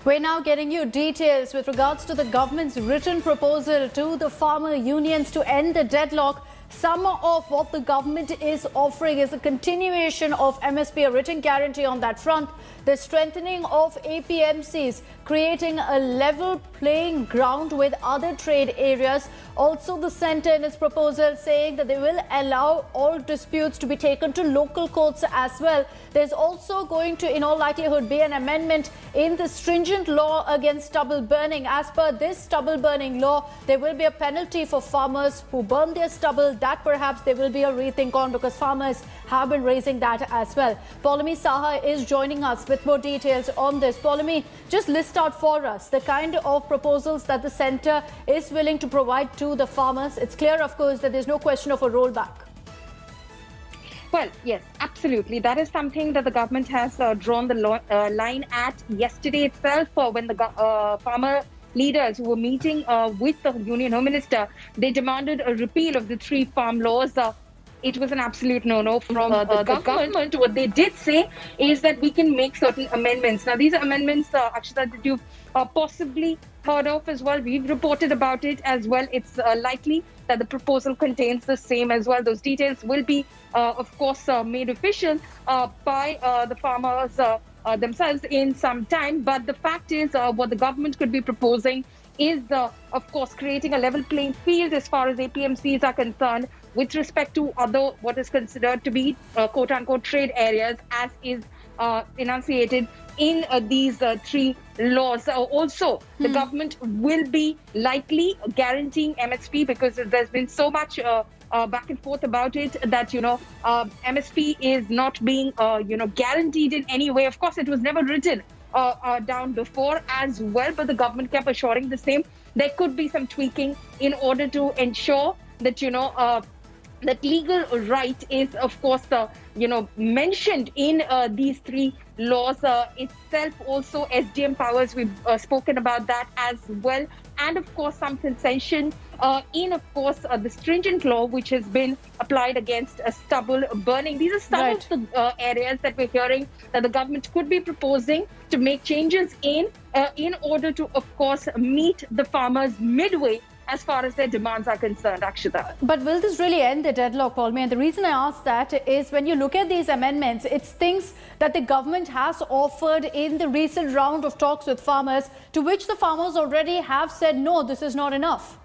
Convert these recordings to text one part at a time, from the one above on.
We're now getting you details with regards to the government's written proposal to the farmer unions to end the deadlock. Some of what the government is offering is a continuation of MSP, a written guarantee on that front, the strengthening of APMCs, creating a level playing ground with other trade areas. Also, the centre in its proposal saying that they will allow all disputes to be taken to local courts as well. There's also going to, in all likelihood, be an amendment in the stringent law against stubble burning. As per this stubble burning law, there will be a penalty for farmers who burn their stubble. That perhaps there will be a rethink on, because farmers have been raising that as well. Poulami Saha is joining us with more details on this. Poulami, just list out for us the kind of proposals that the centre is willing to provide to the farmers. It's clear, of course, that there's no question of a rollback. Well, yes, absolutely. That is something that the government has drawn the line at yesterday itself, when the farmer leaders who were meeting with the Union Home Minister, they demanded a repeal of the 3 farm laws. It was an absolute no-no from the government. What they did say is that we can make certain amendments. Now, these are amendments, Akshita, that you've possibly heard of as well. We've reported about it as well. It's likely that the proposal contains the same as well. Those details will be, of course, made official by the farmers themselves in some time. But the fact is, what the government could be proposing is, of course, creating a level playing field as far as APMCs are concerned with respect to other what is considered to be quote-unquote trade areas, as is enunciated in these 3 laws. Also, the government will be likely guaranteeing MSP, because there's been so much back and forth about it that, MSP is not being, guaranteed in any way. Of course, it was never written down before as well, but the government kept assuring the same. There could be some tweaking in order to ensure that, that legal right is, of course, mentioned in these 3 laws itself. Also, SDM powers, we've spoken about that as well. And, of course, some concession in, of course, the stringent law which has been applied against stubble burning. These are some of the areas that we're hearing that the government could be proposing to make changes in order to, of course, meet the farmers midway as far as their demands are concerned, Akshita. But will this really end the deadlock, Poulami? And the reason I ask that is, when you look at these amendments, it's things that the government has offered in the recent round of talks with farmers, to which the farmers already have said, no, this is not enough.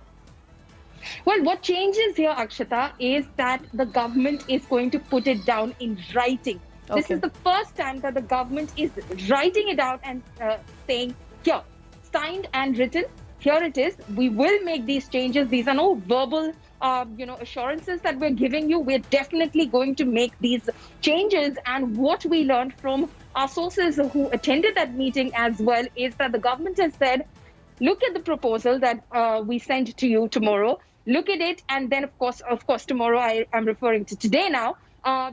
Well, what changes here, Akshita, is that the government is going to put it down in writing. Okay. This is the first time that the government is writing it out and saying, here, signed and written, here it is. We will make these changes. These are no verbal, assurances that we're giving you. We're definitely going to make these changes. And what we learned from our sources who attended that meeting as well is that the government has said, look at the proposal that we send to you tomorrow. Look at it, and then, of course, tomorrow, I'm referring to today now.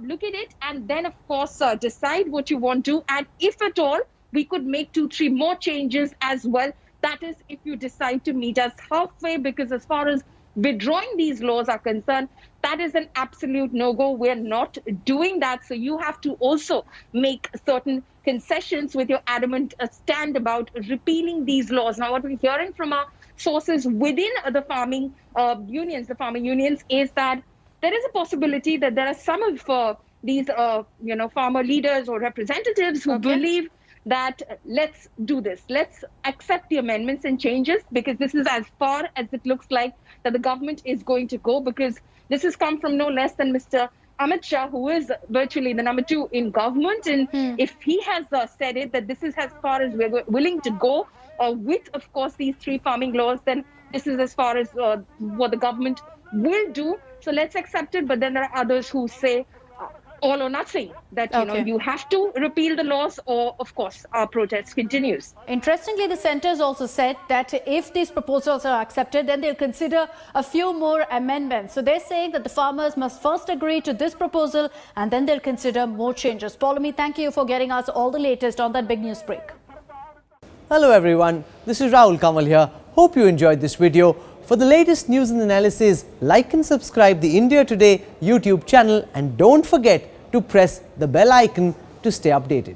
Look at it, and then, of course, decide what you want to. And if at all, we could make 2-3 more changes as well. That is, if you decide to meet us halfway, because as far as withdrawing these laws are concerned, that is an absolute no-go. We're not doing that. So you have to also make certain concessions with your adamant stand about repealing these laws. Now, what we're hearing from our sources within the farming unions, is that there is a possibility that there are some of these, farmer leaders or representatives who believe that let's do this. Let's accept the amendments and changes, because this is as far as it looks like that the government is going to go, because this has come from no less than Mr. Amit Shah, who is virtually the number 2 in government. And if he has said it, that this is as far as we're willing to go with, of course, these 3 farming laws, then this is as far as what the government will do. So let's accept it. But then there are others who say, all or nothing, that you have to repeal the laws, or of course our protest continues. Interestingly, the centre has also said that if these proposals are accepted, then they'll consider a few more amendments. So they're saying that the farmers must first agree to this proposal, and then they'll consider more changes. Poulami, thank you for getting us all the latest on that big news break. Hello everyone, this is Rahul Kamal here. Hope you enjoyed this video. For the latest news and analysis, like and subscribe the India Today YouTube channel, and don't forget to press the bell icon to stay updated.